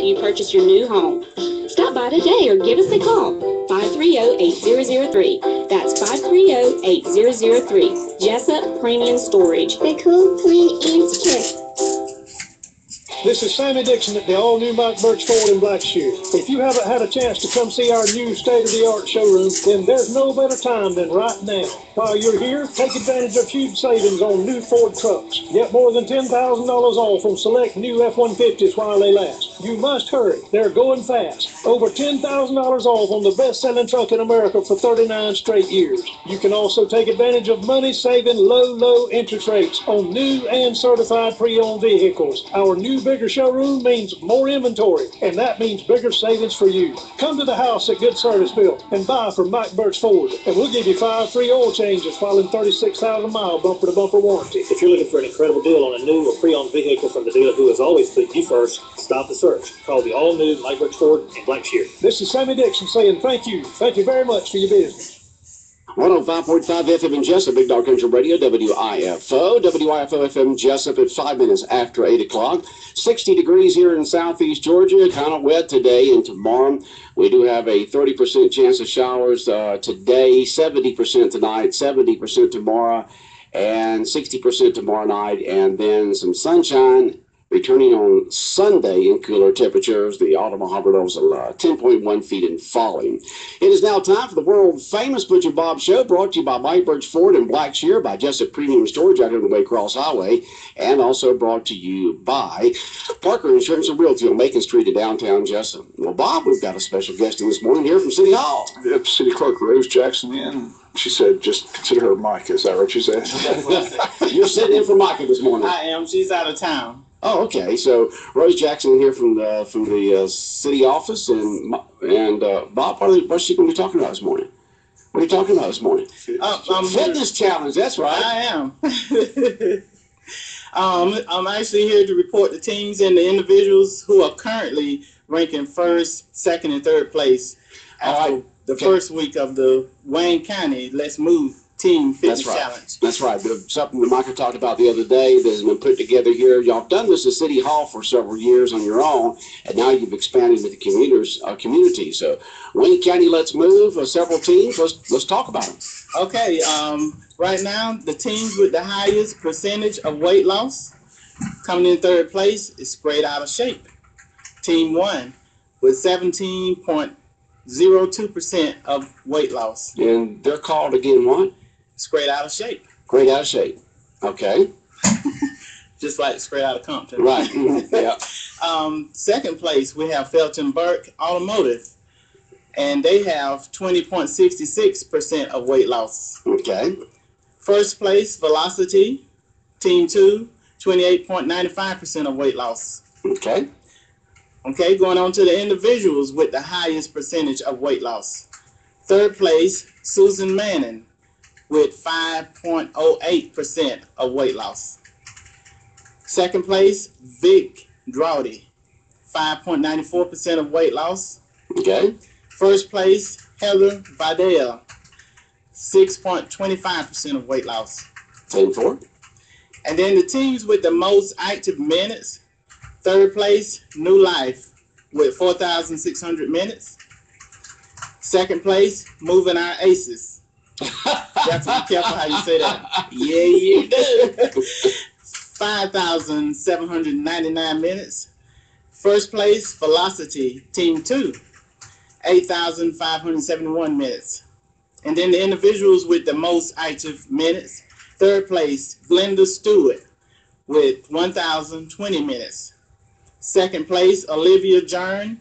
you purchase your new home. Stop by today or give us a call. 530-8003. That's 530-8003. Jessup Premium Storage. The cool, clean, and secure. This is Sammy Dixon at the all-new Mike Birch Ford in Blackshear. If you haven't had a chance to come see our new state-of-the-art showroom, then there's no better time than right now. While you're here, take advantage of huge savings on new Ford trucks. Get more than $10,000 off on select new F-150s while they last. You must hurry. They're going fast. Over $10,000 off on the best-selling truck in America for 39 straight years. You can also take advantage of money-saving, low interest rates on new and certified pre-owned vehicles. Our new bigger showroom means more inventory, and that means bigger savings for you. Come to the house at Good Serviceville and buy from Mike Birch Ford, and we'll give you 5 free oil changes following 36,000-mile bumper-to-bumper warranty. If you're looking for an incredible deal on a new or pre-owned vehicle from the dealer who has always put you first, stop the search. Call the all-new Mike Birch Ford in Blackshear. This is Sammy Dixon saying thank you. Thank you very much for your business. 105.5 FM in Jessup, Big Dog Country Radio, WIFO. WIFO FM Jessup at 5 minutes after 8 o'clock. 60 degrees here in southeast Georgia. Kind of wet today and tomorrow. We do have a 30% chance of showers today, 70% tonight, 70% tomorrow, and 60% tomorrow night, and then some sunshine returning on Sunday in cooler temperatures. The Ottawa Harbor levels are 10.1 feet and falling. It is now time for the world-famous Butch and Bob Show, brought to you by Mike Birch Ford in Blackshear, by Jessup Premium Storage out here on the Waycross Highway, and also brought to you by Parker Insurance and Realty on Macon Street in downtown Jessup. Well, Bob, we've got a special guest in this morning here from City Hall. Yep, City Clerk Rose Jackson in. She said, just consider her Micah. Is that what you said? You're sitting in for Micah this morning. I am. She's out of town. Oh, okay. So Rose Jackson here from the city office, and Bob, what's she going to be talking about this morning? What are you talking about this morning? Fitness challenge. That's right. I am. I'm actually here to report the teams and the individuals who are currently ranking first, second, and third place after the first week of the Wayne County Let's Move Team Fitness Challenge. That's right. Something that Michael talked about the other day that has been put together here. Y'all have done this at City Hall for several years on your own, and now you've expanded to the community. So Wayne County Let's Move, several teams. Let's talk about them. Okay. Right now, the teams with the highest percentage of weight loss coming in third place is Sprayed Out of Shape. Team 1 with 17.02% of weight loss. And they're called again what? Sprayed Out of Shape. Sprayed Out of Shape. Okay. Just like Sprayed Out of Compton. Right. Yeah. Second place, we have Felton Burke Automotive, and they have 20.66% of weight loss. Okay. First place, Velocity, Team 2, 28.95% of weight loss. Okay. Okay, going on to the individuals with the highest percentage of weight loss. Third place, Susan Manning with 5.08% of weight loss. Second place, Vic Droughty, 5.94% of weight loss. Okay. First place, Heather Vidal, 6.25% of weight loss. 10-4. And then the teams with the most active minutes. Third place, New Life with 4,600 minutes. Second place, Moving Our Aces. You have to be careful how you say that. Yeah, you do. 5,799 minutes. First place, Velocity, Team 2, 8,571 minutes. And then the individuals with the most active minutes. Third place, Glenda Stewart with 1,020 minutes. Second place, Olivia Jern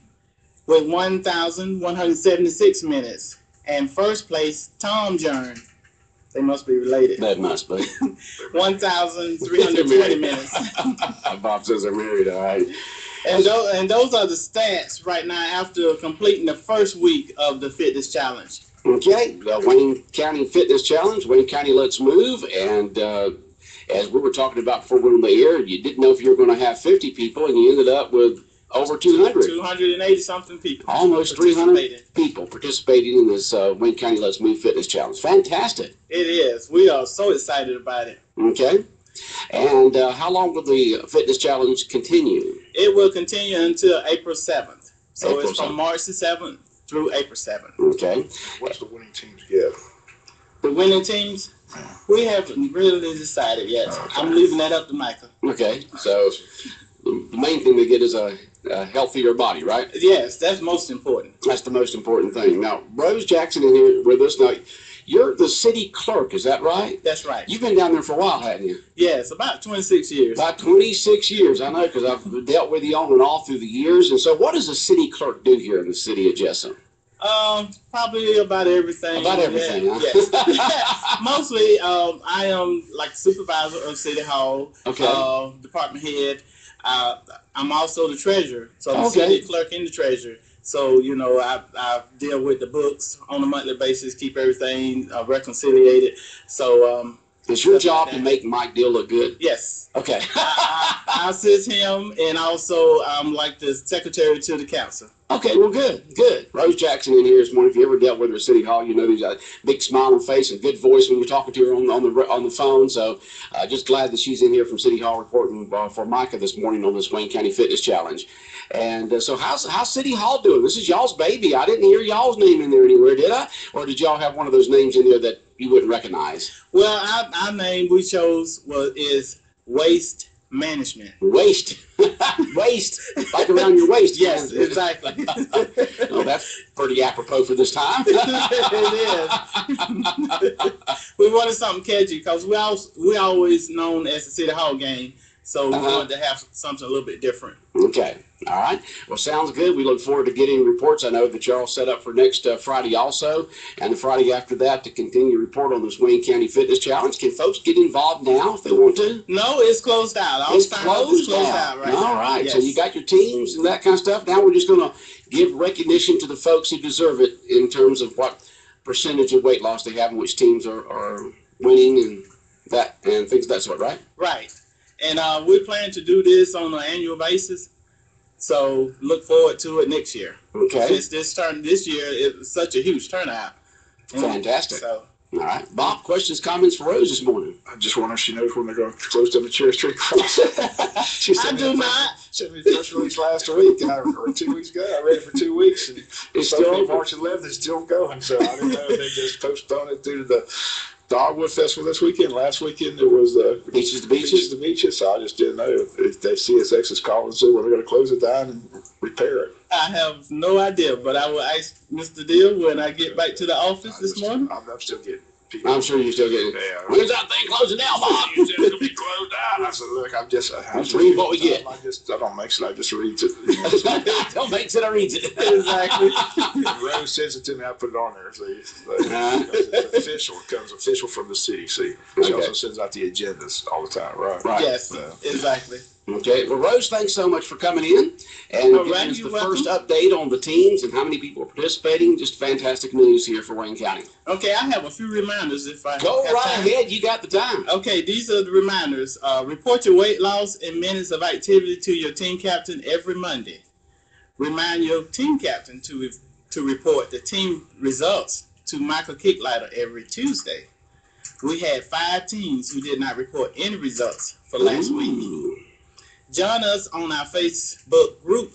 with 1,176 minutes. And first place, Tom Jern. They must be related. That must be. 1,320 minutes. Bob says they're married, all right. And those are the stats right now after completing the first week of the fitness challenge. Okay, the Wayne County Fitness Challenge, Wayne County Let's Move, and as we were talking about before we were on the air, you didn't know if you were going to have 50 people, and you ended up with over 200. 280-something people. Almost 300 people participating in this Wayne County Let's Move Fitness Challenge. Fantastic. It is. We are so excited about it. Okay. And how long will the fitness challenge continue? It will continue until April 7th. So April it's from 7th. March the 7th through April 7th. Okay. What's the winning teams get? The winning teams, we haven't really decided yet. I'm leaving that up to Michael. Okay. So the main thing they get is a healthier body, right? Yes, that's most important. That's the most important thing. Now, Rose Jackson in here with us. Now, you're the city clerk, is that right? That's right. You've been down there for a while, haven't you? Yes, about 26 years. About 26 years, I know, because I've dealt with you on and off through the years. And so what does a city clerk do here in the city of Jessup? Probably about everything. About everything, yeah. huh? Yes. Mostly, I am like supervisor of City Hall, Okay. department head. I'm also the treasurer, so the Okay. city clerk and the treasurer. So, you know, I deal with the books on a monthly basis, keep everything reconciliated. So, It's your That's job like to that. make Mike Deal look good? yes. Okay. I assist him, and also I'm like the secretary to the council. Okay, well, good. Rose Jackson in here this morning. If you ever dealt with her at City Hall, you know she's got a big smile on her face and good voice when you're talking to her on the phone. So just glad that she's in here from City Hall reporting for Micah this morning on this Wayne County Fitness Challenge. And so how's City Hall doing? This is y'all's baby. I didn't hear y'all's name in there anywhere, did I? Or did y'all have one of those names in there that you wouldn't recognize? Well, our name we chose is Waste Management. Waste. Waste. Like around your waist. Yes, exactly. Oh, that's pretty apropos for this time. It is. We wanted something catchy because we always known as the City Hall game, so we wanted to have something a little bit different. Okay. All right. Well, sounds good. We look forward to getting reports. I know that you're all set up for next Friday also, and the Friday after that to continue to report on this Wayne County Fitness Challenge. Can folks get involved now if they want to? No, it's closed out. It's closed out. right All now. right. Yes. So you got your teams and that kind of stuff. Now we're just going to give recognition to the folks who deserve it in terms of what percentage of weight loss they have and which teams are winning and that and things of that sort, right? Right. And we plan to do this on an annual basis. So look forward to it next year. Okay. Since this year is such a huge turnout. Fantastic. So, all right. Bob, questions, comments for Rose this morning? I just wonder if she knows when they're going to close down the Cherry Street Cross. She I do not. Sent me the first release last week, or 2 weeks ago. I read it for 2 weeks, and It's still open. March 11th. It's still going. So I didn't know if they just postponed it due to the Dogwood Festival this weekend. Last weekend it was Beaches to Beaches to Beaches. So I just didn't know if they CSX is calling and say, well, they're going to close it down and repair it. I have no idea, but I will ask Mr. Deal when I get back to the office this morning. I'm still getting people. I'm sure you still get it. Yeah. When's that thing closing down, Bob? You said it's going to be closed down. I said, look, I'm just read what we get. I don't mix it. I just read it. Don't make it or reads it. Exactly. Rose sends it to me. I put it on there. See, it's official. It comes official from the city. See, she also sends out the agendas all the time. Right. Yes, exactly. Okay. Well, Rose, thanks so much for coming in and giving us the first update on the teams and how many people are participating. Just fantastic news here for Wayne County. Okay, I have a few reminders if I Go have right time. ahead. You got the time. Okay, these are the reminders. Report your weight loss and minutes of activity to your team captain every Monday. Remind your team captain to report the team results to Michael Kicklighter every Tuesday. We had 5 teams who did not report any results for last week. Join us on our Facebook group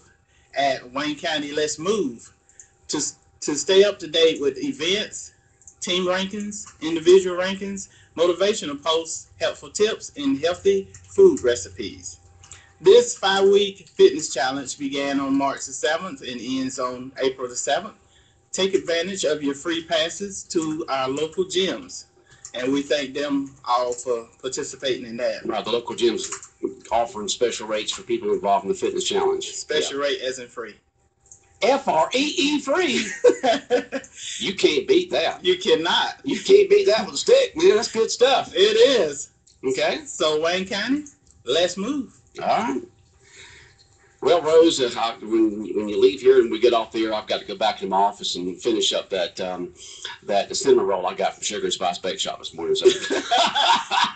at Wayne County Let's Move to stay up to date with events, team rankings, individual rankings, motivational posts, helpful tips, and healthy food recipes. This 5-week fitness challenge began on March the 7th and ends on April the 7th. Take advantage of your free passes to our local gyms, and we thank them all for participating in that. Right, the local gyms offering special rates for people involved in the fitness challenge. Special rate as in free. FREE free. You can't beat that. You cannot. You can't beat that with a stick, man. That's good stuff. It is. Okay. So Wayne County, let's move. All right. Well, Rose, when you leave here and we get off there, I've got to go back to my office and finish up that cinnamon roll I got from Sugar and Spice Bake Shop this morning. So.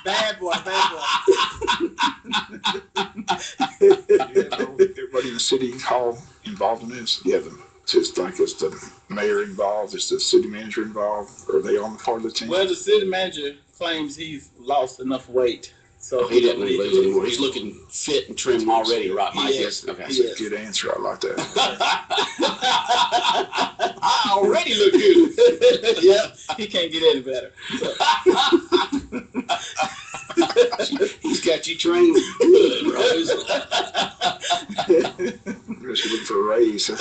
Bad boy. Everybody in the city hall involved in this? Yeah, it's like it's the mayor involved, it's the city manager involved. Are they on part of the team? Well, the city manager claims he's lost enough weight So he doesn't lose anymore. He's looking fit and trim already, right, Mike? Yes. Okay. That's a good answer. I like that. I already look good. Yeah, he can't get any better. He's got you trained good, Rose. You're looking for a raise. Yeah,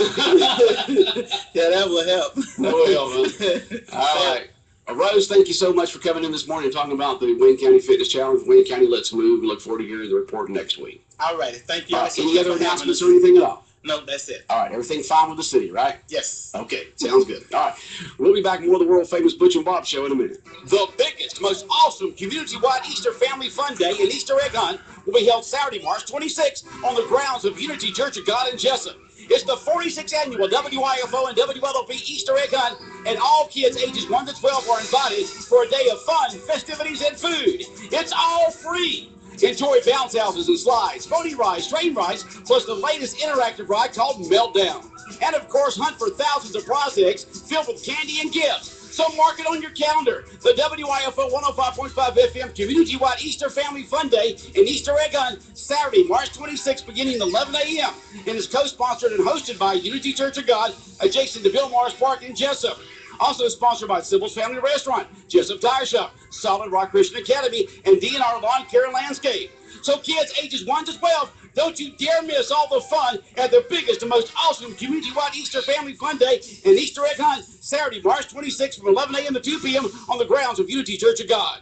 that will help. Well, man. All right. Rose, thank you so much for coming in this morning and talking about the Wayne County Fitness Challenge. Wayne County, let's move. We look forward to hearing the report next week. All righty. Thank you. Any other announcements or anything at all? No, that's it. All right. Everything fine with the city, right? Yes. Okay. Sounds good. All right. We'll be back more of the world-famous Butch and Bob Show in a minute. The biggest, most awesome community-wide Easter Family Fun Day and Easter Egg Hunt will be held Saturday, March 26th on the grounds of Unity Church of God in Jessup. It's the 46th annual WIFO and WLOP Easter Egg Hunt, and all kids ages 1 to 12 are invited for a day of fun, festivities, and food. It's all free. Enjoy bounce houses and slides, pony rides, train rides, plus the latest interactive ride called Meltdown. And of course, hunt for thousands of prize eggs filled with candy and gifts. So mark it on your calendar. The WIFO 105.5 FM Community-Wide Easter Family Fun Day and Easter Egg Hunt, Saturday, March 26th, beginning at 11 a.m. and is co-sponsored and hosted by Unity Church of God, adjacent to Bill Morris Park in Jessup. Also sponsored by Sybil's Family Restaurant, Jessup Tire Shop, Solid Rock Christian Academy, and DNR Lawn Care and Landscape. So kids ages 1 to 12, don't you dare miss all the fun at the biggest and most awesome community-wide Easter Family Fun Day and Easter Egg Hunt, Saturday, March 26th from 11 a.m. to 2 p.m. on the grounds of Unity Church of God.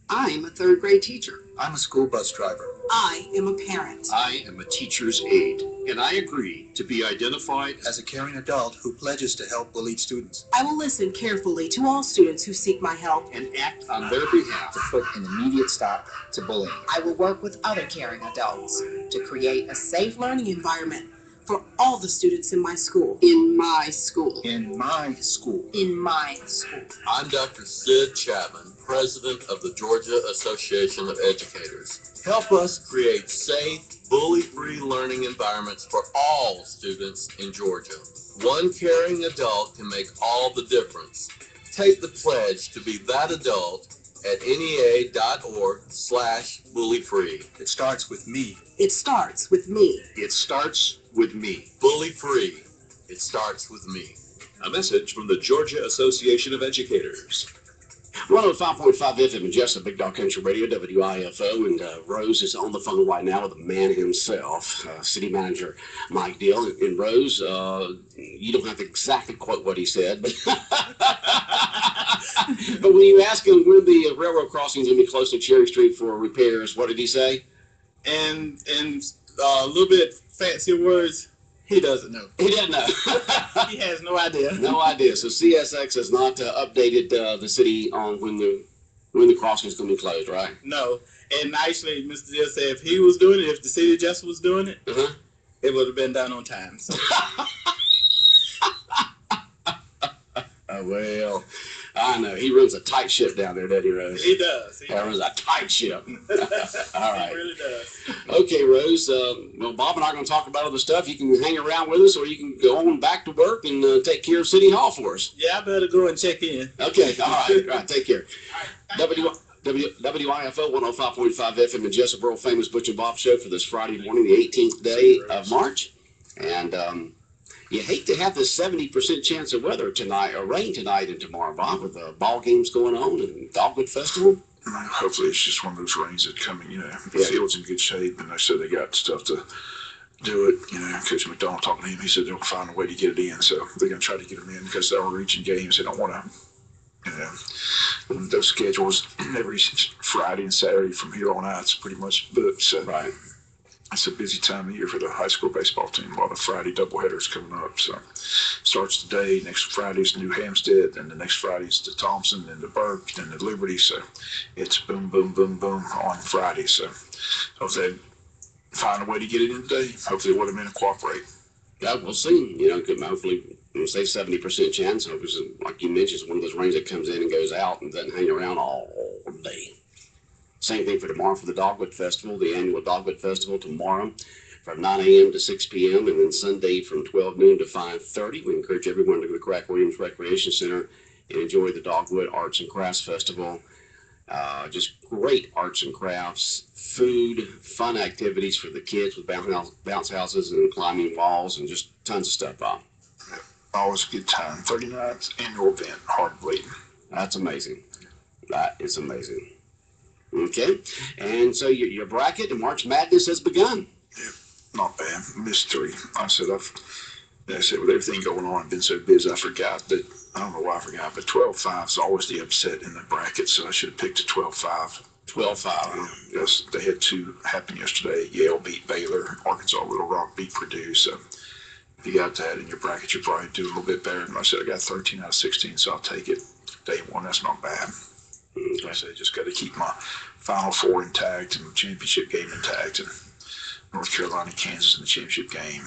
I'm a third grade teacher. I'm a school bus driver. I am a parent. I am a teacher's aide. And I agree to be identified as a caring adult who pledges to help bullied students I will listen carefully to all students who seek my help. and act on their behalf. to put an immediate stop to bullying. I will work with other caring adults to create a safe Learning environment for all the students in my school. in my school. In my school. In my school. I'm Dr. Sid Chapman, President of the Georgia Association of Educators. Help us create safe, bully-free learning environments for all students in Georgia. One caring adult can make all the difference. Take the pledge to be that adult at nea.org/bully-free. It starts with me. It starts with me. It starts with me. Bully-free. It starts with me. A message from the Georgia Association of Educators. 105.5 FM in Jessup, Big Dog Country Radio, WIFO, and Rose is on the phone right now with the man himself, City Manager Mike Deal. And Rose, you don't have to exactly quote what he said, but but when you ask him when the railroad crossing is going to be close to Cherry Street for repairs, what did he say? And a little bit fancier words, he doesn't know. He doesn't know. He has no idea. No idea. So CSX has not updated the city on when the crossing is going to be closed, right? No. And actually, Mr. Dill said if he was doing it, if the city of Jessup was doing it, it would have been done on time. So. Well, I know. He runs a tight ship down there, doesn't he, Rose? He does. He runs a tight ship. All right. He really does. Okay, Rose. Well, Bob and I are going to talk about other stuff. You can hang around with us, or you can go on back to work and take care of City Hall for us. Yeah, I better go and check in. Okay. All right. All right. Take care. WIFO 105.5 FM in Jessup, world famous Butch and Bob Show for this Friday morning, the 18th day of March. And you hate to have this 70% chance of weather tonight, or rain tonight and tomorrow, Bob, with the ball games going on and Dogwood Festival. Hopefully it's just one of those rains that come, the field's in good shape, and they said they got stuff to do it. Coach McDonald talking to him, he said they'll find a way to get it in, so they're going to try to get them in because they're reaching games. They don't want to, those schedules every Friday and Saturday from here on out, it's pretty much booked. So right. It's a busy time of year for the high school baseball team. A lot of Friday doubleheaders coming up. So starts today. Next Friday's New Hampstead, and the next Friday's to Thompson, and the Burke, and the Liberty. So it's boom, boom, boom, boom on Friday. So hopefully they find a way to get it in today. Hopefully the weathermen will cooperate. Yeah, we'll see. Hopefully, say 70% chance. Obviously, like you mentioned, it's one of those rains that comes in and goes out and doesn't hang around all day. Same thing for tomorrow for the Dogwood Festival, the annual Dogwood Festival tomorrow from 9 a.m. to 6 p.m. and then Sunday from 12 noon to 5:30. We encourage everyone to go to Crack Williams Recreation Center and enjoy the Dogwood Arts and Crafts Festival. Just great arts and crafts, food, fun activities for the kids with bounce houses and climbing walls and just tons of stuff, Bob. Always a good time. 39th annual event, Hard Bleeding. That's amazing. That is amazing. Okay, and so your bracket and March Madness has begun. Yeah, not bad. Missed 3. I said with everything going on, I've been so busy I forgot that. I don't know why I forgot, but 12-5 is always the upset in the bracket, so I should have picked a 12-5. 12-5. Yes, they had 2 happen yesterday. Yale beat Baylor, Arkansas Little Rock beat Purdue. So if you got that in your bracket, you're probably doing a little bit better. And I said I got 13 out of 16, so I'll take it. Day 1, that's not bad. I said I just got to keep my Final Four intact and championship game intact, and North Carolina, Kansas in the championship game.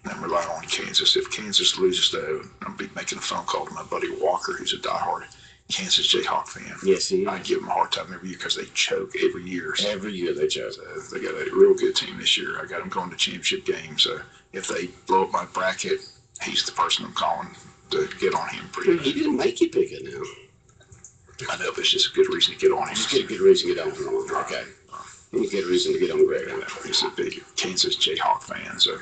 And rely on Kansas. If Kansas loses, though, I'll be making a phone call to my buddy Walker, who's a diehard Kansas Jayhawk fan. Yes, he is. I give them a hard time every year because they choke every year. So every year they choke. So they got a real good team this year. I got them going to championship games. So if they blow up my bracket, he's the person I'm calling to get on him pretty much. He didn't make you pick it now. I know, but it's just a good reason to get on him. Just get a good reason to get on him. Okay. You get a reason to get on Greg. He's a big Kansas Jayhawk fan, so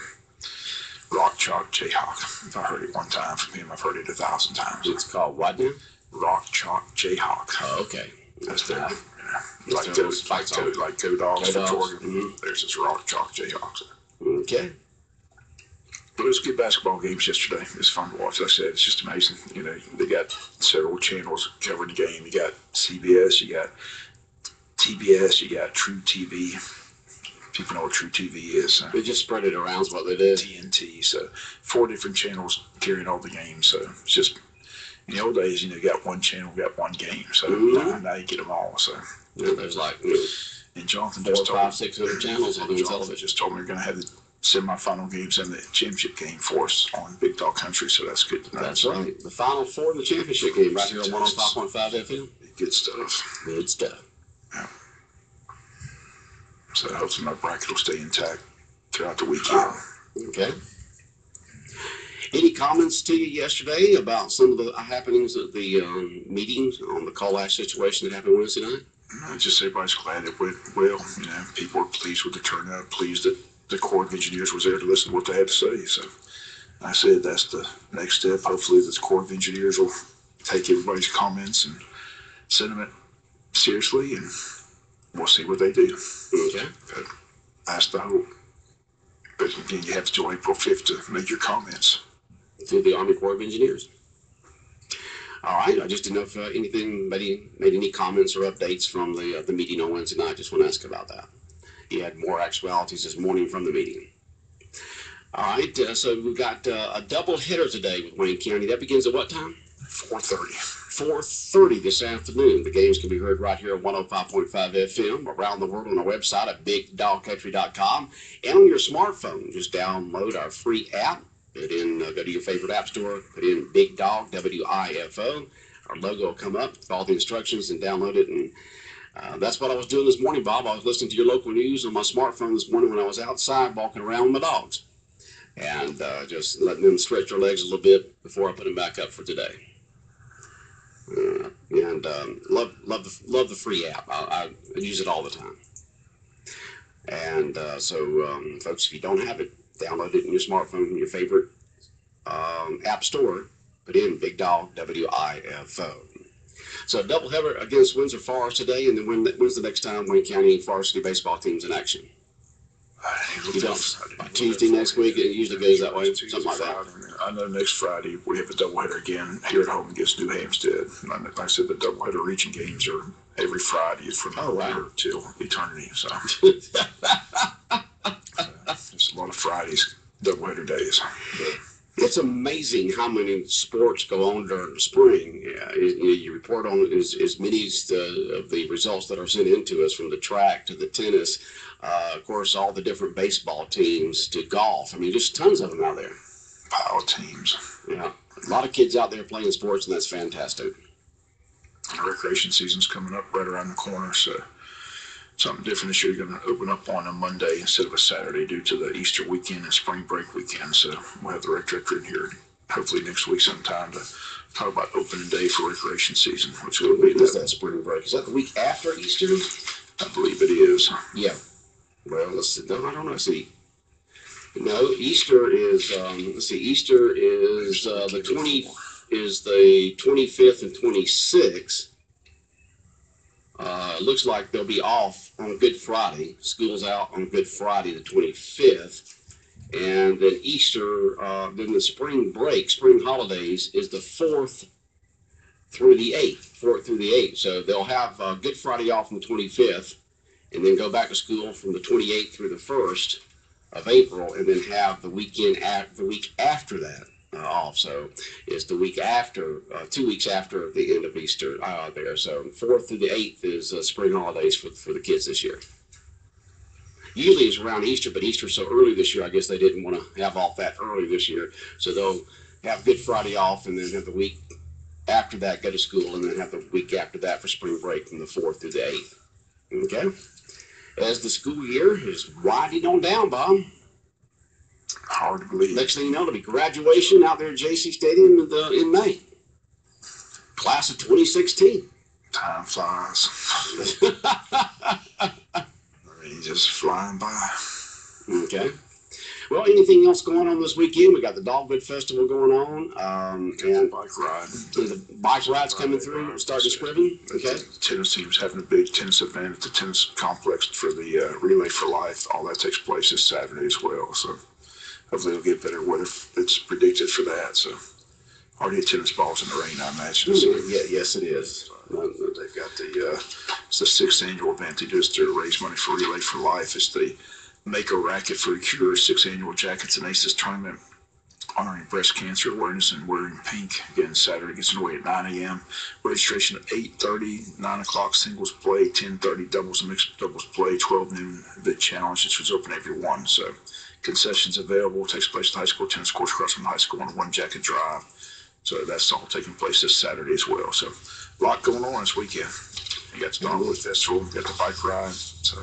Rock Chalk Jayhawk. If I heard it one time from him, I've heard it 1,000 times. It's called what now? Rock Chalk Jayhawk. Oh, okay. That's the like Go Dogs for Georgia. Mm-hmm. There's this Rock Chalk Jayhawks. Okay. But it was good basketball games yesterday. It was fun to watch. Like I said, it's just amazing. You know, they got several channels covering the game. You got CBS, you got TBS, you got True TV. People know what True TV is. They just spread it around is what they did. TNT. So 4 different channels carrying all the games. So it's just, in the old days, you got one channel, got one game. So now you get them all. So yeah, there's like and Jonathan 400, 500, 600 channels on the television. Just told me we're going to have the semifinal games and the championship game for us on Big Dog Country. So that's good. That's right. The Final Four of the championship game right here on 105.5 FM. Good stuff. Good stuff. Yeah. So hopefully my bracket will stay intact throughout the weekend. Okay. Any comments to you yesterday about some of the happenings at the meetings on the call-ash situation that happened Wednesday night? Just everybody's glad it went well. People were pleased with the turnout, pleased that the Corps of Engineers was there to listen to what they had to say. So I said that's the next step. Hopefully the Corps of Engineers will take everybody's comments and sentiment seriously, and we'll see what they do. Okay. But that's the hope. But again, you have till April 5th to make your comments. To the Army Corps of Engineers. All right. I just didn't know if anything made any comments or updates from the meeting on Wednesday night. Just want to ask about that. You had more actualities this morning from the meeting. All right. So we've got a double header today with Wayne County. That begins at what time? 4:30. 4:30 this afternoon. The games can be heard right here at 105.5 FM, around the world on our website at BigDogCountry.com, and on your smartphone. Just download our free app. Put in, go to your favorite app store, put in Big Dog, WIFO. Our logo will come up with all the instructions and download it. And that's what I was doing this morning, Bob. I was listening to your local news on my smartphone this morning when I was outside walking around with my dogs. And just letting them stretch their legs a little bit before I put them back up for today. And love the free app. I use it all the time. And so, folks, if you don't have it, download it in your smartphone, your favorite app store. Put in Big Dog, WIFO. So doubleheader against Windsor Forest today, and then when's the next time Wayne County varsity baseball team's in action? Tuesday next week. It usually goes that way, something like that. I know next Friday we have a doubleheader again here at home against New Hampstead. Like I said, the doubleheader region games are every Friday from here till eternity. So there's a lot of Fridays, doubleheader days. It's amazing how many sports go on during the spring. You report on as many of the results that are sent in to us, from the track to the tennis, of course, all the different baseball teams to golf. I mean, just tons of them out there. Pile of teams. Yeah, a lot of kids out there playing sports, and that's fantastic. The recreation season's coming up right around the corner, so something different this year. You're going to open up on a Monday instead of a Saturday due to the Easter weekend and spring break weekend. So we'll have the rec director in here hopefully next week sometime to talk about opening day for recreation season, which will be that spring break. Is that the week after Easter? I believe it is. Yeah. Well, let's see. No, I don't know. See. No, Easter is. Let's see. Easter is the 25th and 26th. Looks like they'll be off on Good Friday. School's out on Good Friday, the 25th. And then Easter, then the spring break, spring holidays, is the 4th through the 8th. So they'll have Good Friday off on the 25th, and then go back to school from the 28th through the 1st of April, and then have the week after that off. So it's the week after, 2 weeks after the end of Easter there. So 4th through the 8th is spring holidays for the kids this year. Usually it's around Easter, but Easter's so early this year, I guess they didn't want to have off that early this year. So they'll have Good Friday off, and then have the week after that go to school, and then have the week after that for spring break from the 4th through the 8th. Okay? As the school year is winding on down, Bob. Hard to believe. Next thing you know, it'll be graduation out there at JC Stadium in May. Class of 2016. Time flies. Just flying by. Okay. Well, anything else going on this weekend? We got the Dogwood Festival going on, and bike ride. The bike ride's coming through, starting Scriven. Okay. The tennis team's having a big tennis event at the tennis complex for the Relay for Life. All that takes place this Saturday as well. So hopefully it'll get better weather. It's predicted for that. So hard to hit tennis balls in the rain, I imagine. So, yeah, yes, it is. They've got it's the 6th annual event. They do is to raise money for Relay for Life. It's the Make a Racket for a Cure 6th annual Jackets and Aces tournament honoring breast cancer awareness and wearing pink. Again, Saturday gets underway at 9 a.m. Registration at 8:30, 9 o'clock singles play, 10:30 doubles and mixed doubles play, 12 noon the challenge. This was open every one. So concessions available. Takes place at the high school tennis course across from the high school on One Jacket Drive. So that's all taking place this Saturday as well. So a lot going on this weekend. You got the Dogwood Festival, you got the bike ride. So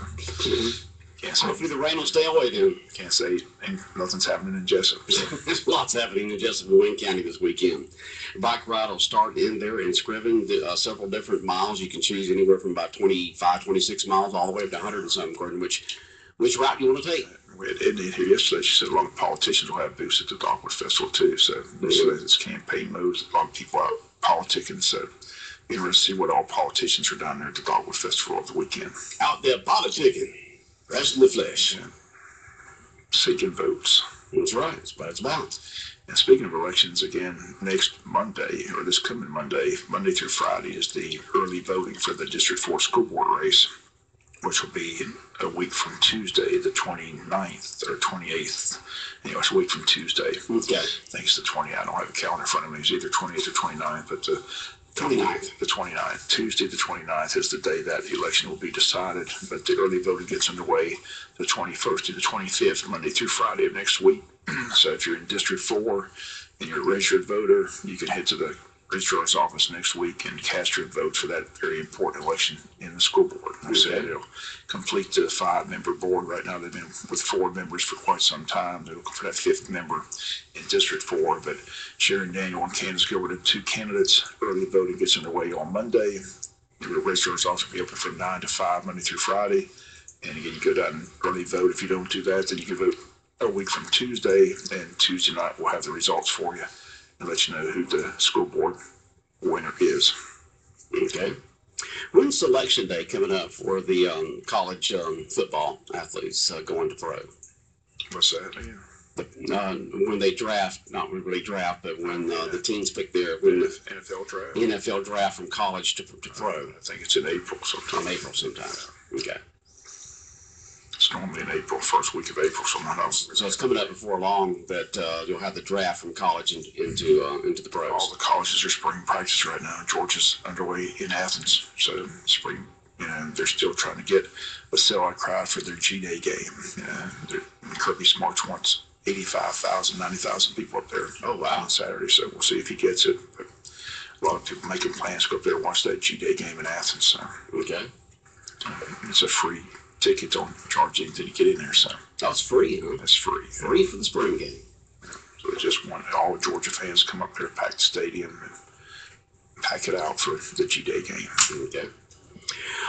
can't say. Hopefully the rain will stay away then. Can't say nothing's happening in Jessup. There's lots happening in Jessup and Wayne County this weekend. The bike ride will start in there in Scriven, several different miles. You can choose anywhere from about 25, 26 miles all the way up to 100 and something, according to which route you want to take. We had Edna here yesterday. She said a lot of politicians will have booths at the Dogwood Festival too. So it's campaign mode. A lot of people out politicking. So interested to see what all politicians are down there at the Dogwood Festival over the weekend. Out there politicking, rest in the flesh. Yeah. Seeking votes. That's right. That's what it's about. And speaking of elections, again, next Monday, or this coming Monday through Friday, is the early voting for the District 4 school board race, which will be a week from Tuesday, the 29th or 28th. Anyway, it's a week from Tuesday. Okay. I think it's the 20th. I don't have a calendar in front of me. It's either 28th or 29th, but 29th. The 29th. Tuesday the 29th is the day that the election will be decided, but the early voting gets underway the 21st to the 25th, Monday through Friday of next week. So if you're in District 4 and you're a registered voter, you can head to the registrar's office next week and cast your vote for that very important election in the school board. Like I said, it'll complete the 5-member board. Right now they've been with 4 members for quite some time. They're looking for that 5th member in District 4, but Sharon Daniel and Candace Gilbert are 2 candidates. Early voting gets underway on Monday. The registrar's office will be open from 9 to 5 Monday through Friday. And again, you go down and early vote. If you don't do that, then you can vote a week from Tuesday, and Tuesday night we'll have the results for you and let you know who the school board winner is. Okay. When's selection day coming up for the college football athletes going to pro? What's that? Yeah. When they draft, not really draft, but when the teams pick their NFL draft. NFL draft from college to pro. I think it's in April sometime. In April sometime. Okay. It's normally in April, first week of April, something else. So it's coming up before long that you'll have the draft from college into the pros. All the colleges are spring practice right now. Georgia's underway in Athens, so spring. They're still trying to get a sellout crowd for their G-Day game. Kirby Smart's wants 85,000, 90,000 people up there. Oh wow! On Saturday, so we'll see if he gets it. But a lot of people making plans to go up there and watch that G-Day game in Athens. So. Okay. It's a free ticket, don't charge anything to get in there, so. Oh, it's free, huh? That's free. Free for the spring game. So So we just want all the Georgia fans to come up there, pack the stadium, and pack it out for the G-Day game. Okay.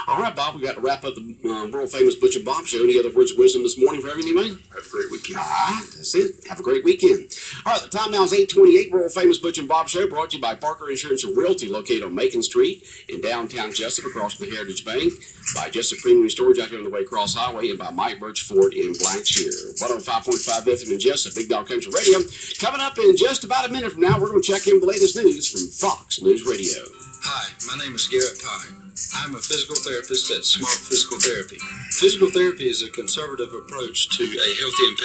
All right, Bob, we got to wrap up the world famous Butch and Bob show. Any other words of wisdom this morning for everything, man? Have a great weekend. All right, that's it. Have a great weekend. All right, the time now is 8:28. World famous Butch and Bob show brought to you by Parker Insurance and Realty, located on Macon Street in downtown Jessup, across from the Heritage Bank. By Jessup Premium Storage out here on the Waycross Highway, and by Mike Birch Ford in Blackshear. 105.5 FM in Jessup, Big Dog Country Radio. Coming up in just about a minute from now, we're going to check in with the latest news from Fox News Radio. Hi, my name is Garrett Pye. I'm a physical therapist at Smart Physical Therapy. Physical therapy is a conservative approach to a healthy and